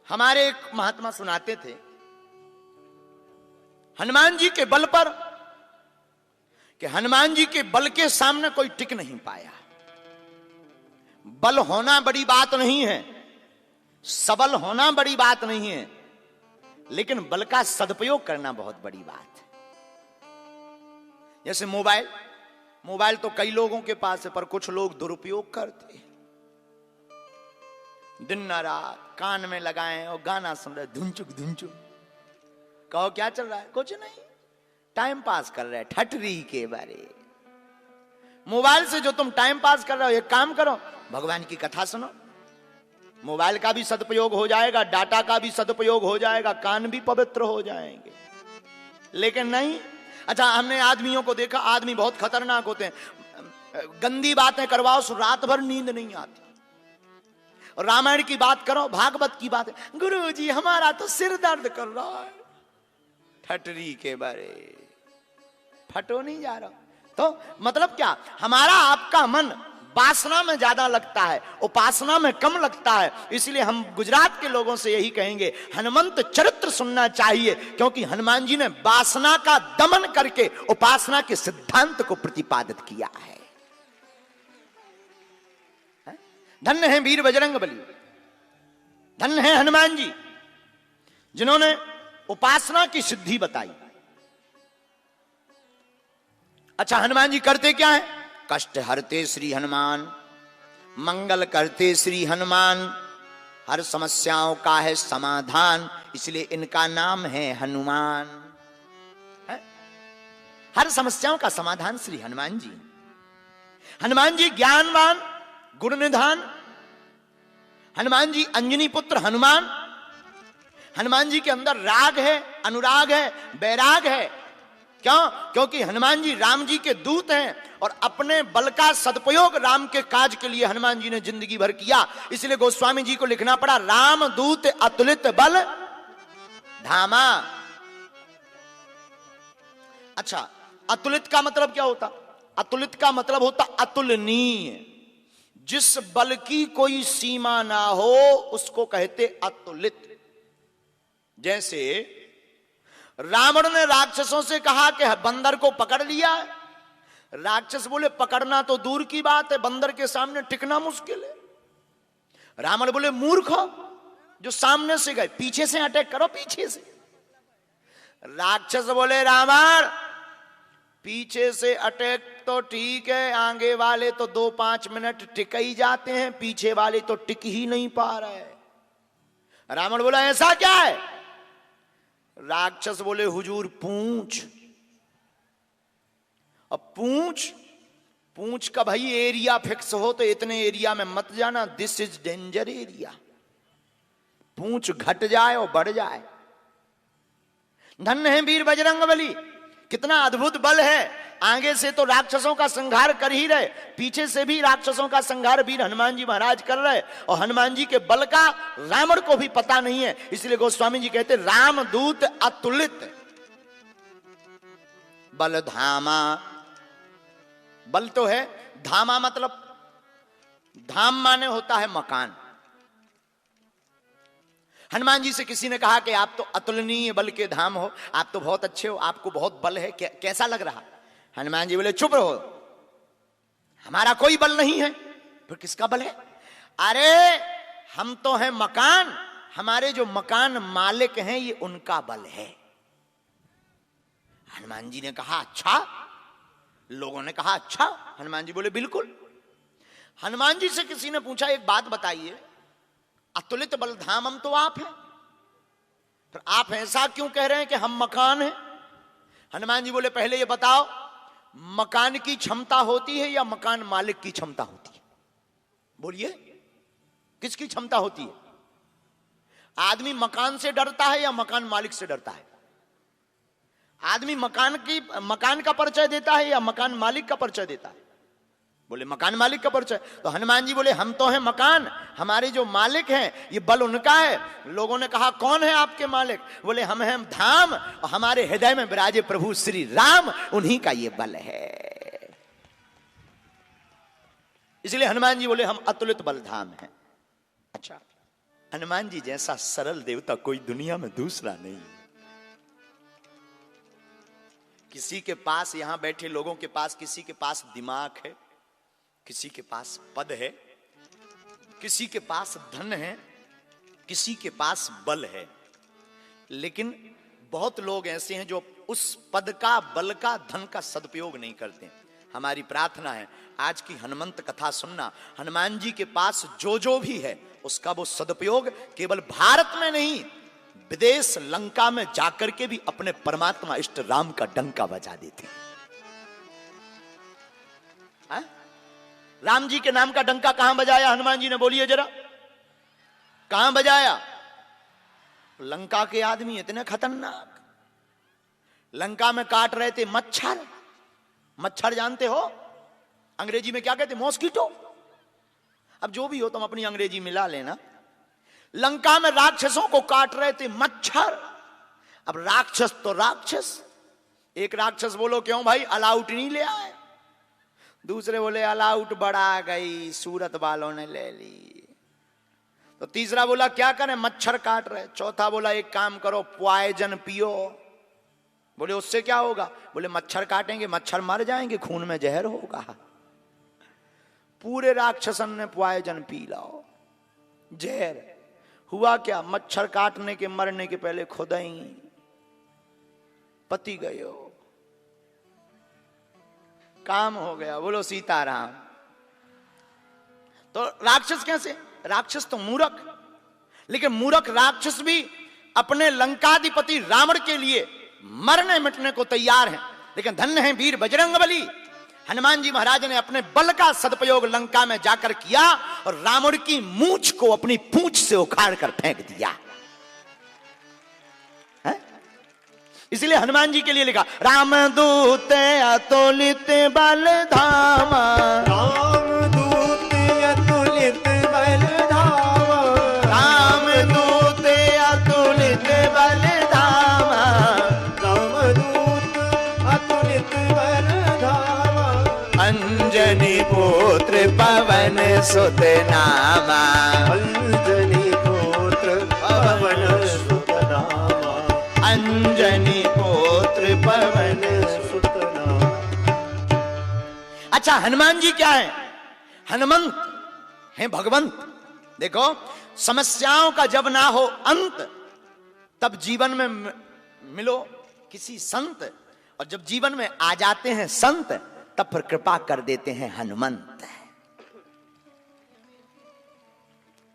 हमारे एक महात्मा सुनाते थे, हनुमान जी के बल पर, कि हनुमान जी के बल के सामने कोई टिक नहीं पाया। बल होना बड़ी बात नहीं है, सबल होना बड़ी बात नहीं है, लेकिन बल का सदुपयोग करना बहुत बड़ी बात है। जैसे मोबाइल तो कई लोगों के पास है, पर कुछ लोग दुरुपयोग करते हैं। दिन न रात कान में लगाए और गाना सुन रहे, धुनचुक धुनचुक। कहो क्या चल रहा है? कुछ नहीं, टाइम पास कर रहे हैं ठटरी के बारे। मोबाइल से जो तुम टाइम पास कर रहे हो, एक काम करो, भगवान की कथा सुनो। मोबाइल का भी सदुपयोग हो जाएगा, डाटा का भी सदुपयोग हो जाएगा, कान भी पवित्र हो जाएंगे। लेकिन नहीं। अच्छा, हमने आदमियों को देखा, आदमी बहुत खतरनाक होते हैं। गंदी बातें करवाओ सो रात भर नींद नहीं आती। रामायण की बात करो, भागवत की बात, गुरुजी हमारा तो सिर दर्द कर रहा है, ठटरी के बारे, फटो नहीं जा रहा। तो मतलब क्या, हमारा आपका मन वासना में ज्यादा लगता है, उपासना में कम लगता है। इसलिए हम गुजरात के लोगों से यही कहेंगे, हनुमंत चरित्र सुनना चाहिए, क्योंकि हनुमान जी ने वासना का दमन करके उपासना के सिद्धांत को प्रतिपादित किया है। धन्य है वीर बजरंग बली, धन्य है हनुमान जी, जिन्होंने उपासना की सिद्धि बताई। अच्छा, हनुमान जी करते क्या है? कष्ट हरते श्री हनुमान, मंगल करते श्री हनुमान, हर समस्याओं का है समाधान, इसलिए इनका नाम है हनुमान। हर समस्याओं का समाधान श्री हनुमान जी। हनुमान जी ज्ञानवान, गुण निधान, हनुमान जी अंजनी पुत्र हनुमान। हनुमान जी के अंदर राग है, अनुराग है, वैराग है। क्यों? क्योंकि हनुमान जी राम जी के दूत हैं, और अपने बल का सदुपयोग राम के काज के लिए हनुमान जी ने जिंदगी भर किया। इसलिए गोस्वामी जी को लिखना पड़ा, राम दूत अतुलित बल धामा। अच्छा, अतुलित का मतलब क्या होता? अतुलित का मतलब होता अतुलनीय। जिस बल की कोई सीमा ना हो उसको कहते अतुलित। जैसे रावण ने राक्षसों से कहा कि बंदर को पकड़ लिया। राक्षस बोले पकड़ना तो दूर की बात है, बंदर के सामने टिकना मुश्किल है। रावण बोले मूर्ख हो, जो सामने से गए, पीछे से अटैक करो, पीछे से। राक्षस बोले रावण पीछे से अटैक तो ठीक है, आगे वाले तो 2-5 मिनट टिक ही जाते हैं, पीछे वाले तो टिक ही नहीं पा रहे। रावण बोला ऐसा क्या है? राक्षस बोले हुजूर पूंछ। अब पूंछ का भाई एरिया फिक्स हो तो इतने एरिया में मत जाना, दिस इज डेंजर एरिया। पूंछ घट जाए और बढ़ जाए। धन्य है वीर बजरंग बली, कितना अद्भुत बल है। आगे से तो राक्षसों का संहार कर ही रहे, पीछे से भी राक्षसों का संहार वीर हनुमान जी महाराज कर रहे, और हनुमान जी के बल का रावण को भी पता नहीं है। इसलिए गोस्वामी जी कहते रामदूत अतुलित बल धामा। बल तो है, धामा मतलब धाम माने होता है मकान। हनुमान जी से किसी ने कहा कि आप तो अतुलनीय बल के धाम हो, आप तो बहुत अच्छे हो, आपको बहुत बल है, कैसा लग रहा? हनुमान जी बोले चुप रहो, हमारा कोई बल नहीं है। फिर किसका बल है? अरे हम तो हैं मकान, हमारे जो मकान मालिक हैं ये उनका बल है। हनुमान जी ने कहा अच्छा? लोगों ने कहा अच्छा? हनुमान जी बोले बिल्कुल। हनुमान जी से किसी ने पूछा एक बात बताइए, अतुलित बल धामम तो आप हैं, पर आप ऐसा क्यों कह रहे हैं कि हम मकान हैं? हनुमान जी बोले पहले ये बताओ, मकान की क्षमता होती है या मकान मालिक की क्षमता होती है? बोलिए, किसकी क्षमता होती है? आदमी मकान से डरता है या मकान मालिक से डरता है? आदमी मकान का परिचय देता है या मकान मालिक का परिचय देता है? बोले मकान मालिक का परिचय। तो हनुमान जी बोले हम तो हैं मकान, हमारे जो मालिक हैं ये बल उनका है। लोगों ने कहा कौन है आपके मालिक? बोले हम हैं धाम, और हमारे हृदय में विराजे प्रभु श्री राम, उन्हीं का ये बल है। इसलिए हनुमान जी बोले हम अतुलित बल धाम हैं। अच्छा, हनुमान जी जैसा सरल देवता कोई दुनिया में दूसरा नहीं। किसी के पास, यहां बैठे लोगों के पास, किसी के पास दिमाग है, किसी के पास पद है, किसी के पास धन है, किसी के पास बल है, लेकिन बहुत लोग ऐसे हैं जो उस पद का, बल का, धन का सदुपयोग नहीं करते। हमारी प्रार्थना है आज की हनुमंत कथा सुनना, हनुमान जी के पास जो भी है उसका वो सदुपयोग केवल भारत में नहीं, विदेश लंका में जाकर के भी अपने परमात्मा इष्ट राम का डंका बजा देते हैं। राम जी के नाम का डंका कहां बजाया हनुमान जी ने, बोलिए जरा, कहां बजाया? लंका के आदमी इतने खतरनाक, लंका में काट रहे थे मच्छर। मच्छर जानते हो अंग्रेजी में क्या कहते? मॉस्किटो। अब जो भी हो तुम अपनी अंग्रेजी मिला लेना। लंका में राक्षसों को काट रहे थे मच्छर। अब राक्षस तो राक्षस, एक राक्षस बोलो क्यों भाई अलाउट नहीं ले आए, दूसरे बोले अलाउट बढ़ा गई, सूरत वालों ने ले ली। तो तीसरा बोला क्या करें, मच्छर काट रहे। चौथा बोला एक काम करो, पॉइजन पियो। बोले उससे क्या होगा? बोले मच्छर काटेंगे, मच्छर मर जाएंगे, खून में जहर होगा। पूरे राक्षसन ने पॉइजन पी लाओ, जहर। हुआ क्या? मच्छर काटने के मरने के पहले खुद ही पति गए हो, काम हो गया। बोलो सीताराम। तो राक्षस कैसे? राक्षस तो मूर्ख, लेकिन मूर्ख राक्षस भी अपने लंकाधिपति रावण के लिए मरने मिटने को तैयार हैं। लेकिन धन्य है वीर बजरंगबली, हनुमान जी महाराज ने अपने बल का सदुपयोग लंका में जाकर किया और रावण की मूंछ को अपनी पूंछ से उखाड़ कर फेंक दिया। इसलिए हनुमान जी के लिए लिखा, रामदूत अतुलित बल धामा, रामदूत अतुलित बल धामा, रामदूत अतुलित बल धामा, रामदूत अतुलित बल धामा, अंजनी पुत्र पवन सुत नामा, अंजनी पुत्र पवन सुत नामा, अंजनी पुत्र पवन। सुत नामा। अच्छा हनुमान जी क्या है? हनुमंत है भगवंत। देखो समस्याओं का जब ना हो अंत, तब जीवन में मिलो किसी संत, और जब जीवन में आ जाते हैं संत, तब फिर कृपा कर देते हैं हनुमंत।